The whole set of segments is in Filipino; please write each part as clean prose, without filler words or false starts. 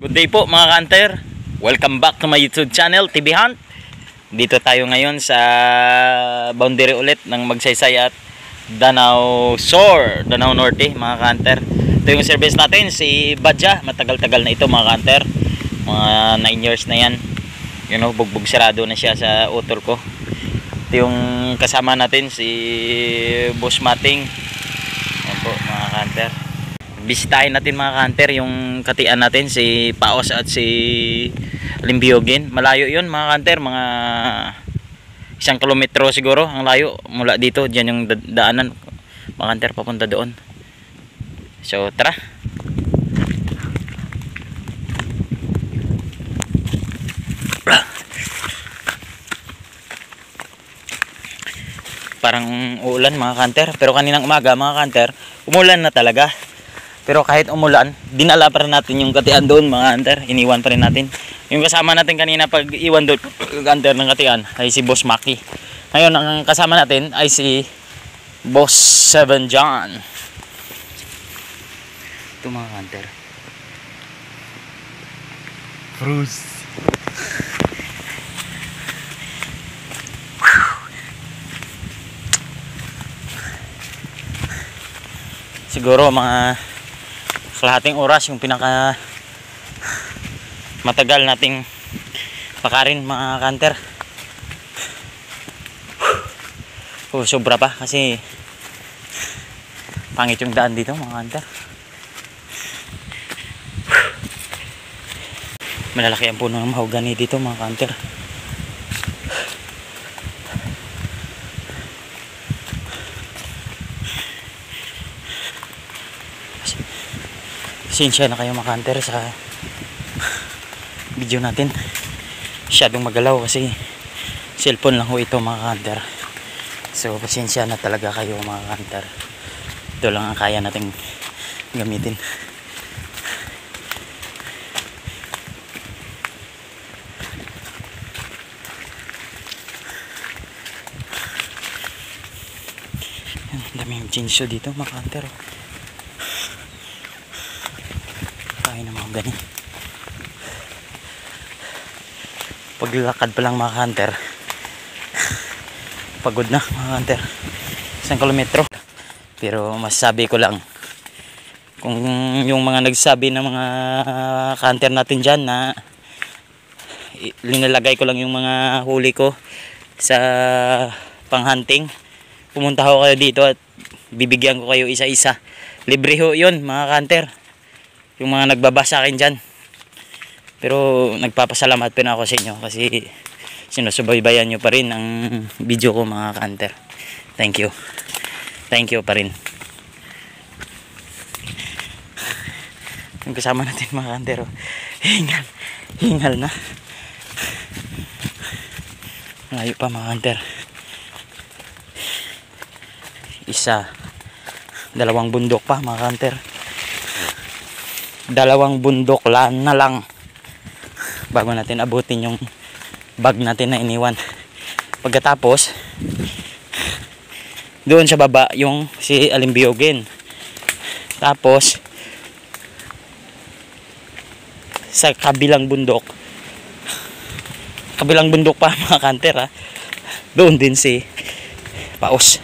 Good day po mga ka-hunter. Welcome back to my YouTube channel, TV Hunt. Dito tayo ngayon sa boundary ulit ng Magsaysay at Danau Sur, Danau Norte mga ka-hunter. Ito yung service natin, si Badja. Matagal-tagal na ito mga ka-hunter. Mga 9 years na yan. You know, bugbog sarado na siya sa utol ko. Ito yung kasama natin, si Boss Mating. Yan po mga ka-hunter. Bisitahin natin mga ka-hunter yung katian natin, si Paos at si Limbiogin. Malayo yun mga ka-hunter, mga 1 kilometro siguro ang layo mula dito. Diyan yung daanan mga ka-hunter papunta doon. So tara. Parang uulan mga ka-hunter, pero kaninang umaga mga ka-hunter umulan na talaga. Pero kahit umulan, dinala pa rin natin yung katian doon mga hunter. Iniwan pa rin natin. Yung kasama natin kanina pag iwan doon hunter ng katian ay si Boss Maki. Ngayon ang kasama natin ay si Boss 7 John. Ito mga hunter. Bruce. Siguro mga kalahating oras yung pinaka matagal nating pakarin mga hunter. Sobra pa kasi pangit yung daan dito mga hunter. Malalaki ang puno ng mahogany dito mga hunter. Pasensya na kayo mga hunter sa video natin. Masyadong magalaw kasi cellphone lang ho ito mga hunter. So pasensya na talaga kayo mga hunter. Ito lang ang kaya nating gamitin. Ang daming chinsyo dito mga hunter. Kain ng mga gani. Paglakad pa lang mga hunter, pagod na mga hunter. 1 kilometro. Pero masasabi ko lang, kung yung mga nagsabi ng mga hunter natin dyan na linalagay ko lang yung mga huli ko sa panghunting, pumunta ho kayo dito at bibigyan ko kayo isa-isa. Libre ho yun mga hunter, yung mga nagbaba sa akin dyan. Pero nagpapasalamat pa na ako sa inyo kasi sinusubaybayan nyo pa rin ang video ko mga hunter. Thank you. Thank you pa rin. Yung kasama natin mga hunter, hingal. Hingal na. Malayo pa mga hunter. 2 bundok pa mga hunter. 2 bundok na lang bago natin abutin yung bag natin na iniwan. Pagkatapos doon sa baba yung si Limbiogin. Tapos sa kabilang bundok pa mga hunter ha, doon din si Paos.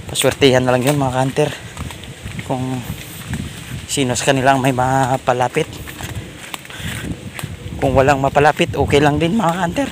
Paswertihan na lang yun mga hunter kung sino sa kanilang may mapalapit. Kung walang mapalapit, okay lang din mga hunter.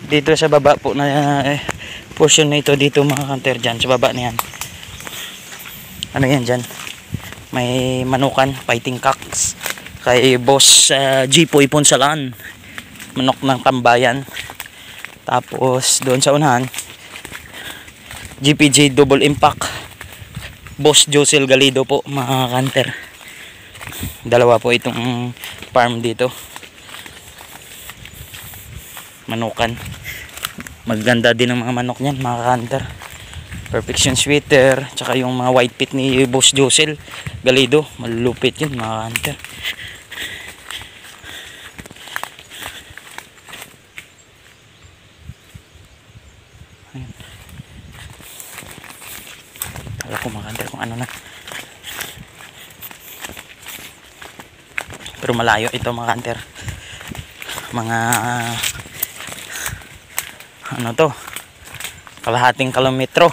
Dito sa baba po na portion na ito dito mga hunter, dyan sa baba na yan. Ano yan dyan? May manukan, fighting cocks. Kay Boss Jipoy Ponsalan, manok ng tambayan. Tapos doon sa unahan, GPJ Double Impact, Boss Josel Galido po mga hunter. 2 po itong farm dito. Manukan. Maganda din ang mga manok niyan mga hunter. Perfection Sweater, tsaka yung mga white pit ni Boss Josel Galido, malulupit yun mga hunter. Kala ko mga hunter kung ano na. Pero malayo ito mga hunter. Mga ano to, kalahating kilometro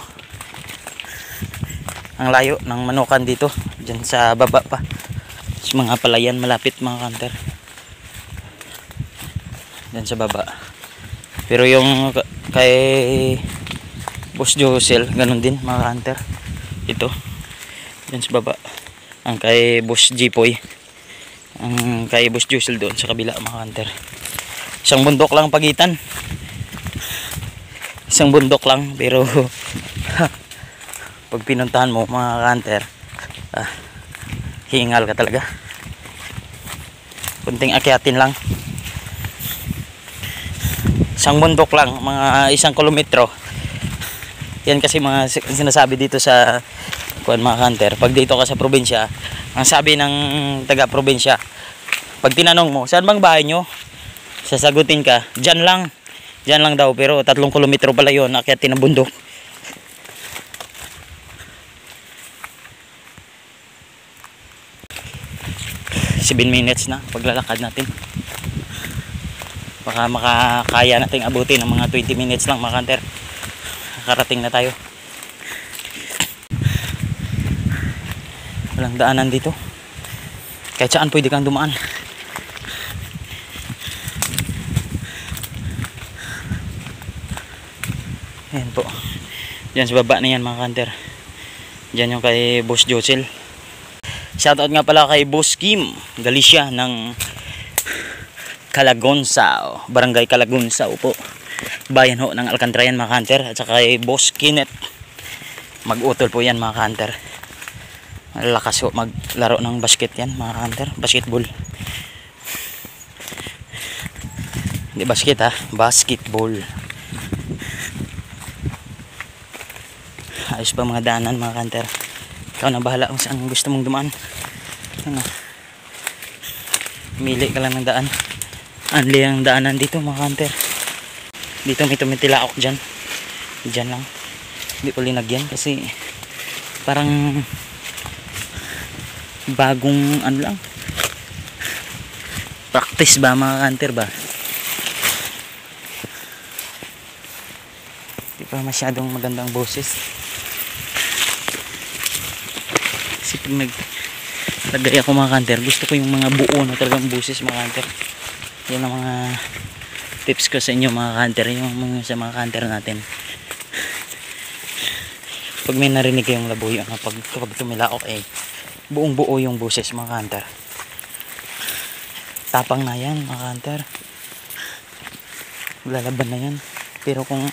ang layo ng Manukan dito. Diyan sa baba pa sa mga palayan malapit mga hunter, diyan sa baba. Pero yung kay Boss Josel ganun din mga hunter, ito diyan sa baba. Ang kay Boss Jipoy, ang kay Boss Josel doon sa kabila mga hunter. Isang bundok lang pagitan, isang bundok lang, pero pag pinuntahan mo mga hunter, hingal ka talaga. Kunting akyatin lang, isang bundok lang, mga 1 kilometro. Yan kasi mga sinasabi dito sa kuan mga hunter. Pag dito ka sa probinsya, ang sabi ng taga probinsya, pag tinanong mo saan bang bahay nyo, sasagutin ka dyan lang daw, pero 3 kilometro pala yun akyatin ng bundok. 7 minutes na paglalakad natin. Baka makakaya nating abutin ng mga 20 minutes lang mga hunter. Karating na tayo. Walang daanan dito, kahit saan pwede kang dumaan. Ayan po, dyan sa baba na yan mga hunter. Dyan yung kay Boss Josel. Shoutout nga pala kay Boss Kim Galicia ng Calagonzao, Barangay Calagonzao po, bayan ho ng Alcantrayan mga hunter. At saka kay Boss Kenneth, mag-utol po yan mga hunter. Malakas ho maglaro ng basket yan mga hunter, basketball. Hindi basket ha, basketball. Ayos pa mga daanan mga hunter. Ikaw na bahala kung saan gusto mong dumaan. Ano, mili ka lang ng daan. Anli ang daanan dito mga hunter. Dito may tumitilaok dyan. Dyan lang, hindi ko linagyan kasi parang bagong ano lang, practice ba mga hunter ba. Hindi pa masyadong magandang boses. Kasi pag naglagay ako mga hunter, gusto ko yung mga buo na talagang boses mga hunter. Yan ang mga tips ko sa inyo mga hunter, yung mga sa mga hunter natin. Pag may narinig kayong labuyo na kapag tumilaok, buong buo yung boses mga hunter. Tapang na yan mga hunter, lalaban na yan. Pero kung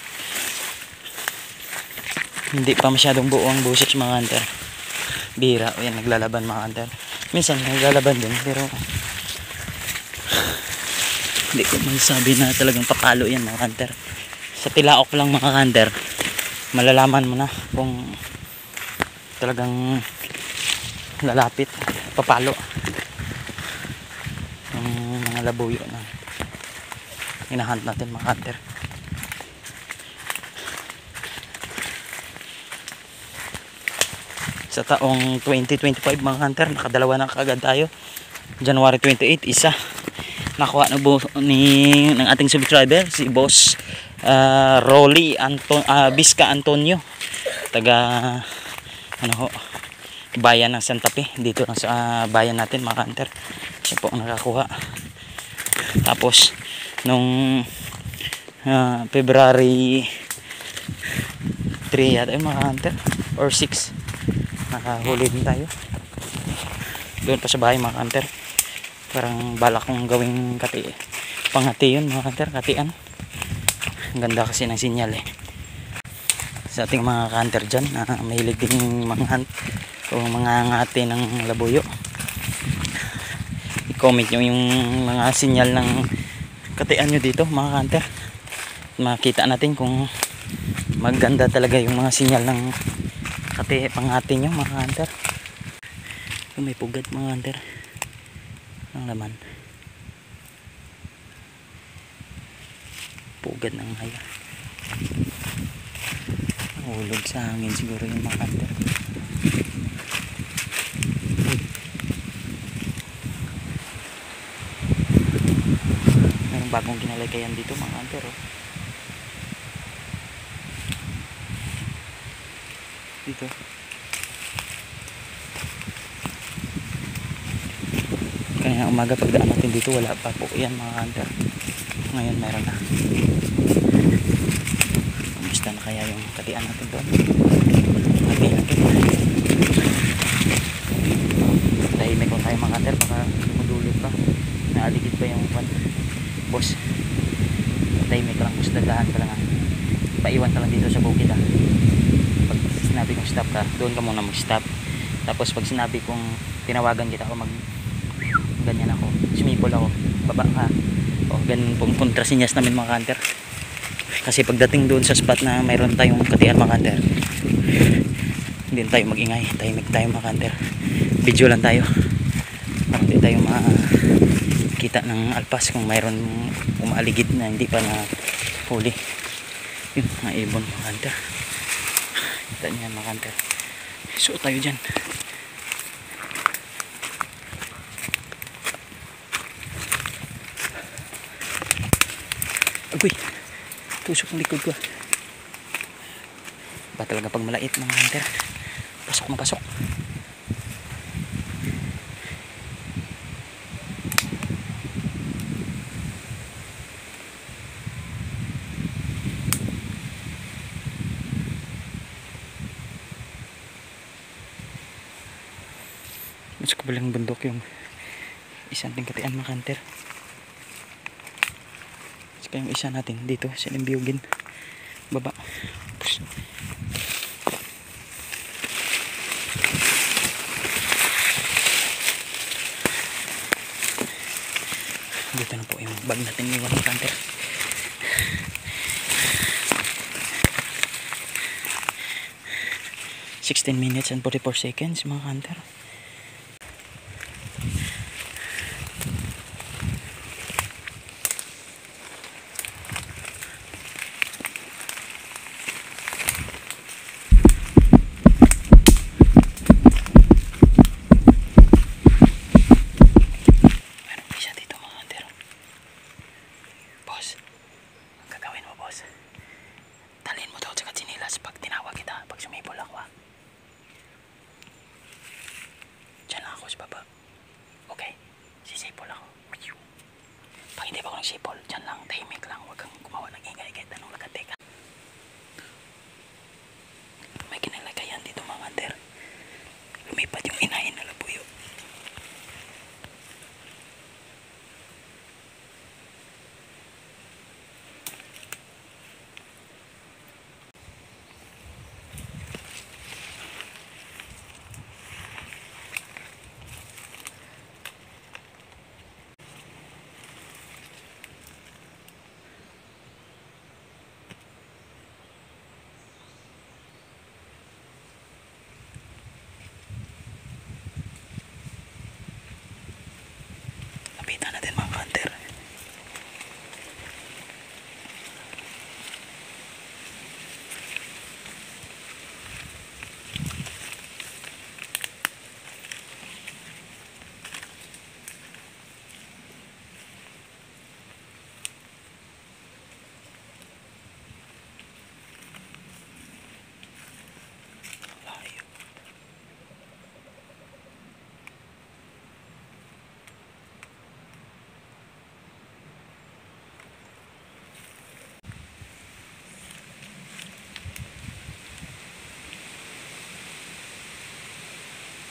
hindi pa masyadong buo ang boses mga hunter, bihira yan naglalaban mga hunter. Minsan naglalaban din, pero hindi ko masasabi na talagang papalo yan mga hunter. Sa tilaok lang mga hunter, malalaman mo na kung talagang lalapit papalo yung mga labuyo na hinahunt natin mga hunter. Sa taong 2025 mga hunter, nakadalawa na kaagad tayo. January 28, isa nakuha na ng ating subscriber, si Boss Rolly Bisca Antonio, taga ano ho, bayan ng Santa Fe, dito lang sa bayan natin mga hunter. Siya po ang nakakuha. Tapos nung February 3 yata mga hunter or 6, nakahuli din tayo doon pa sa bahay mga hunter. Parang balak kong gawing pangati yun mga hunter, katian. Ang ganda kasi ng sinyal sa ating mga hunter dyan na mahilig din mga hunt o mga ngati ng labuyo. I-comment nyo yung mga sinyal ng katian nyo dito mga hunter. Makita natin kung maganda talaga yung mga sinyal ng pangati nyo mga hunter. May pugad mga hunter ng laman, pugad ng haya. Hulog sa hangin siguro yung mga hunter. yung bagong kinalaykayan dito mga hunter, oh. Dito kaya umaga pagdaan natin dito wala pa po yan mga hunter. Ngayon meron na. Kamusta na kaya yung katian natin doon? Happy natin. Tahimik kung tayo mga hunter, baka dumudulot pa, naaligid pa yung boss. Tahimik lang boss, dagahan ka lang, paiwan ka lang dito sa bukid, pag sinabi kong stop ka, doon ka muna mag stop. Tapos pag sinabi kong tinawagan kita o ganyan ako, sumipol ako, baba ka, o ganun pong kontrasinyas namin mga hunter. Kasi pagdating doon sa spot na mayroon tayong katian mga hunter, hindi tayo magingay, tahimik tayo mga hunter, video lang tayo para hindi tayo makita ng alpas kung mayroon umaaligid na hindi pa na huli. Yun, mga ibon mga hunter, kita niyan mga hunter. So tayo dyan. Agoy, tusok ng likod ko. Ba talaga pag malait mga hunter, pasok na pasok. Mas kabilang bundok yung isang tingkatian mga hunter. Yung isa natin dito sa Limbiyugin baba. Dito na po yung bag natin iwan ng hunter. (16 minutes and 44 seconds mga hunter. Okay, sisipol ako. Pag hindi pa ako nagsipol, dyan lang, tahimik lang, huwag kang gumawa ng ingay kahit anong lagatek. May kinalagayan dito mga hunter, lumipad yung inahin na labuyo. Lapitan natin mga hunter.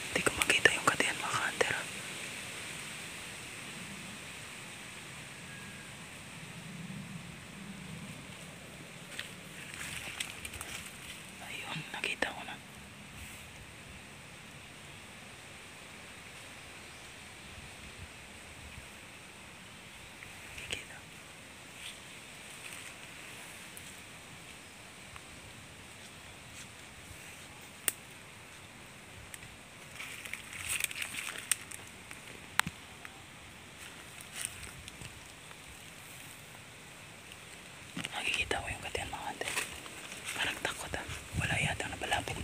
Hindi ko makita yung katiyan mga hunter. Ayun, nakita ko na. Nakikita. Nakikita ko yung katiyan mga hunter. Parang takot, wala yata nabalapit.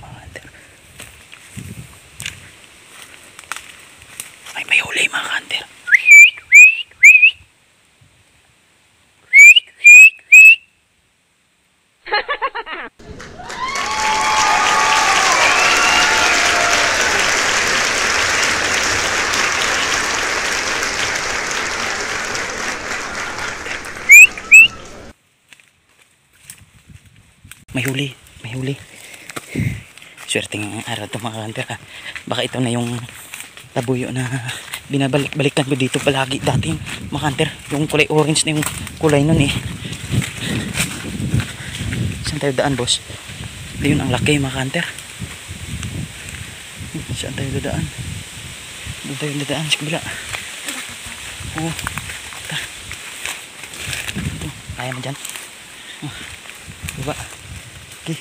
huli. May huli. Swerte ng araw ito mga hunter ha. Baka ito na yung labuyo na binabalik-balikan ko dito palagi dati mga hunter. Yung kulay orange na yung kulay nun eh. Saan tayo daan boss? Ayun ang laki mga hunter. Saan tayo dadaan? Doon tayo dadaan sa kabila. Oo. Kaya mo dyan. Diba? Okay.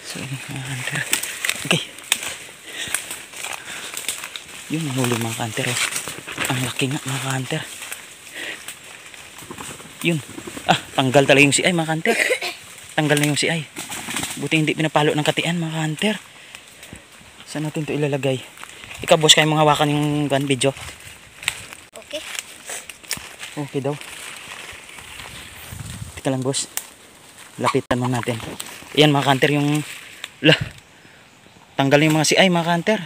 So, mga hunter. Okay. Yun, nahuli mga hunter. Oh. Ang laki nga mga hunter. Yun. Tanggal talaga yung CI mga hunter. Tanggal na yung CI. Buti hindi pinapalo ng katian mga hunter. Saan natin ito ilalagay? Ikaw boss, kaya mong hawakan yung video. Okay. Okay daw. Tika lang boss. Lapitan mo natin. Ayan mga hunter yung tanggal yung mga CI mga hunter.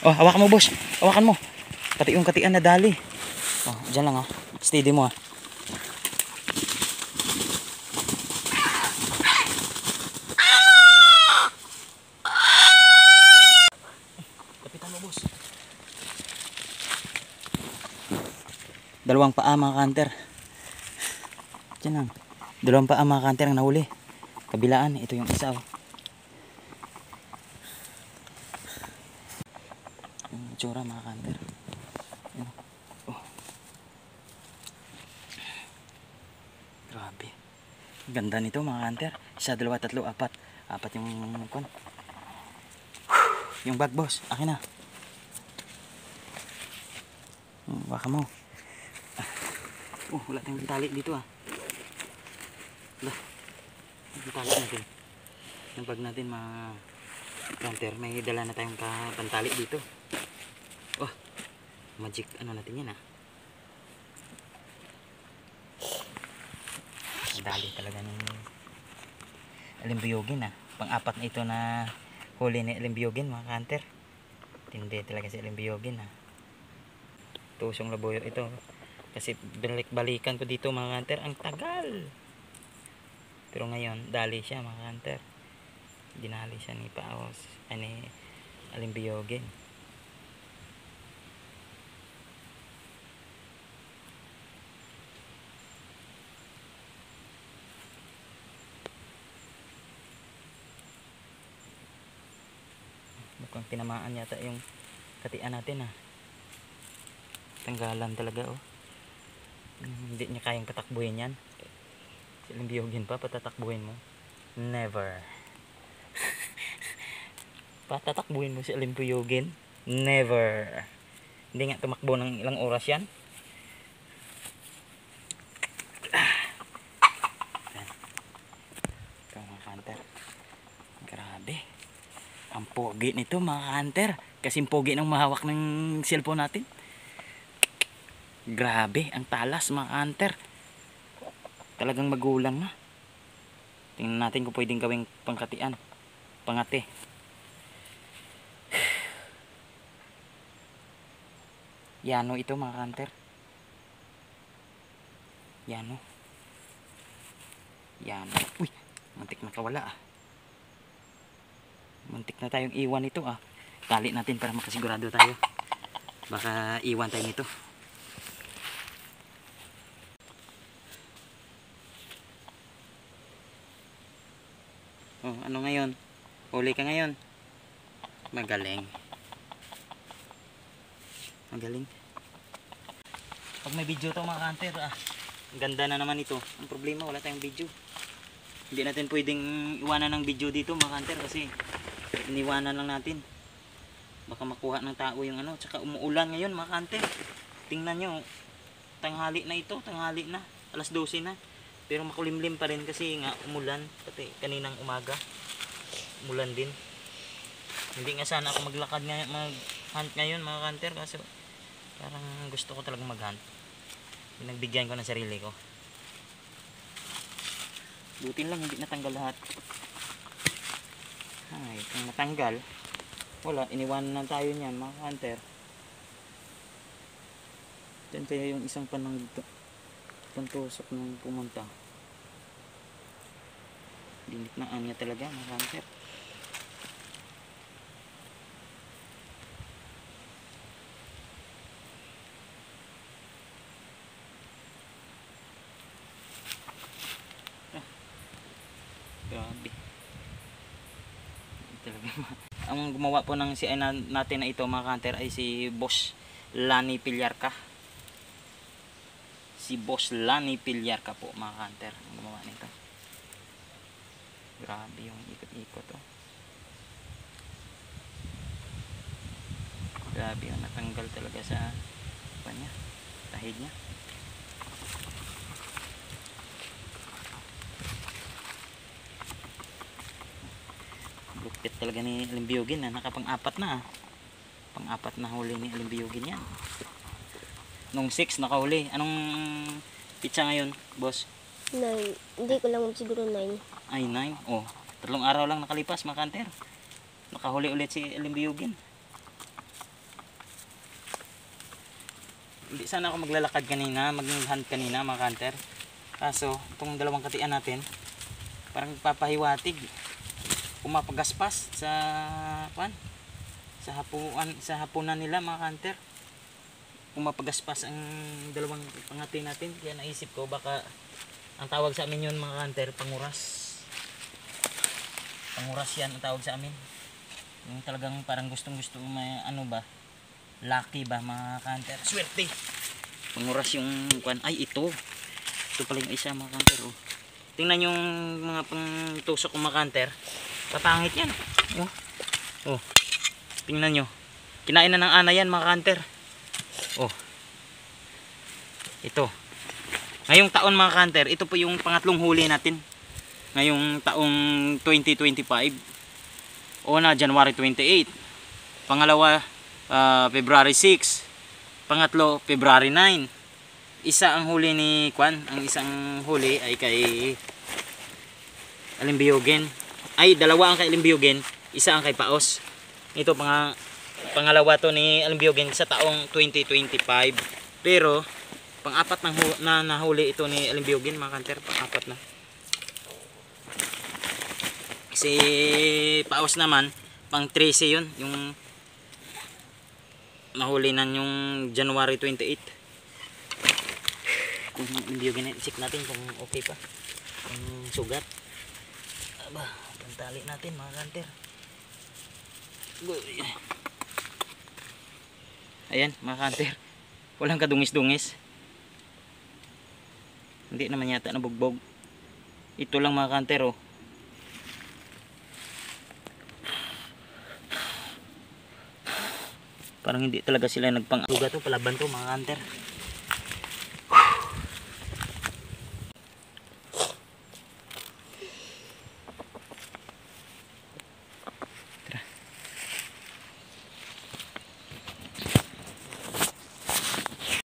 Oh, hawakan mo boss. Hawakan mo. Pati yung katian na dali. Oh, dyan lang steady mo Lapitan mo boss. Dalawang paa mga hunter. Diyan lang. Dalawang paa mga hunter ang nahuli. Kabilaan, ito yung isa. Yung tsura mga hunter. Oh. Grabe. Ganda nito mga hunter. Isa, dalawa, tatlo, apat. Apat yung kon. Yung bag boss, akin na. Baka mo. Wala tayong tali dito Wala. Yung tali natin. Yung bag natin mga hunter. May dala na tayong pantali dito. Magic ano natin yan dali talaga ng alimbiyogin pang-apat na ito na huli ni alimbiyogin mga hunter. Tindi talaga si alimbiyogin tusong labuyo ito kasi balik-balikan ko dito mga hunter, ang tagal, pero ngayon dali siya mga hunter. Dinali siya ni Paos ani alimbiyogin. Mukhang tinamaan yata yung katian natin tanggalan talaga hindi niya kayang patakbuhin yan. Si alimbiyogin pa patatakbuhin mo? Never. Patatakbuhin mo si alimbiyogin? Never. Hindi nga tumakbo ng ilang oras yan. Ito mga hunter, grabe ang pogi nito mga hunter. Kasing pogi ng mahawak ng cellphone natin. Grabe ang talas mga hunter. Talagang magulang na. Tingnan natin kung pwedeng gawing pangkatian, pangate. Yano ito mga hunter. Yano. Uy, muntik na kawala muntik na tayong iwan ito tali natin para makasigurado tayo, baka iwan tayo nito. Ano ngayon? Huli ka ngayon? Magaling. Pag may video to mga hunter ang ganda na naman ito. Ang problema wala tayong video. Hindi natin pwedeng iwanan ng video dito mga hunter kasi iniwanan lang natin, baka makuha ng tao yung tsaka umuulan ngayon mga hunter. Tingnan nyo, tanghali na ito, tanghali na, alas 12 na, pero makulimlim pa rin kasi nga umulan. Pati kaninang umaga umulan din. Hindi nga sana ako maglakad mag-hunt ngayon mga hunter kasi parang gusto ko talagang mag-hunt. Pinagbigyan ko ng sarili ko. Buti lang hindi natanggal lahat. Kung natanggal, wala, iniwanan na tayo niyan mga hunter. Diyan kaya yung isang panang dito. itong tusok nung pumunta. Dinit na anya talaga mga hunter. Grabe. Talaga. Ang gumawa po ng CI natin na ito mga hunter ay si Boss Lani Pillarca. Si Boss Lani Pillarca po mga hunter ang gumawa nito. Grabe yung ikot-ikot oh. Grabe yung natanggal talaga sa kanya, tahid niya. Lupit talaga ni Alimbiyogin na nakapang-apat na. Pang-apat na huli ni Alimbiyogin yan. Nung 6 nakahuli. Anong pitsa ngayon, boss? 9. Hindi ko lang siguro 9. Ay, 9. Oh, 3 araw lang nakalipas mga kanter. Nakahuli ulit si Alimbiyogin. Hindi sana ako maglalakad kanina, mag-hunt kanina mga kanter. Kaso, itong dalawang katian natin, parang papahiwatig. Pumapagaspas sa sa hapunan nila mga kanter. Pumapagaspas ang dalawang pangati natin, kaya naisip ko baka ang tawag sa amin yun mga kanter, panguras. Panguras yan ang tawag sa amin. Yung talagang parang gustong-gusto may ano ba, lucky ba mga kanter, swerte. Panguras yung kwan. Ay, ito pala yung isa mga kanter oh. Tingnan yung mga pangtusok ng mga kanter. Papangit yan oh. Oh, tingnan nyo, kinain na ng ana yan mga kanter oh. Ito ngayong taon mga kanter, ito po yung pangatlong huli natin ngayong taong 2025. Una January 28, pangalawa February 6, pangatlo February 9. Isa ang huli ni Kwan, ang isang huli ay kay Alimbiyogin. Ay, dalawa ang kay Alimbiyogin, isa ang kay Paos. Ito pangalawa to ni Alimbiyogin sa taong 2025. Pero pang-apat na nahuli ito ni Alimbiyogin mga kanter, pang-apat na. Si Paos naman pang 13 yun, yung nahuli na yung January 28. Kung Alimbiyogin, check natin kung okay pa ang sugat. Aba, pantali natin mga kanter. Ayan mga kanter, walang kadungis-dungis. Hindi naman yata nabugbog. Ito lang mga kanter oh. Parang hindi talaga sila nagpang-sugat to, palaban to mga kanter.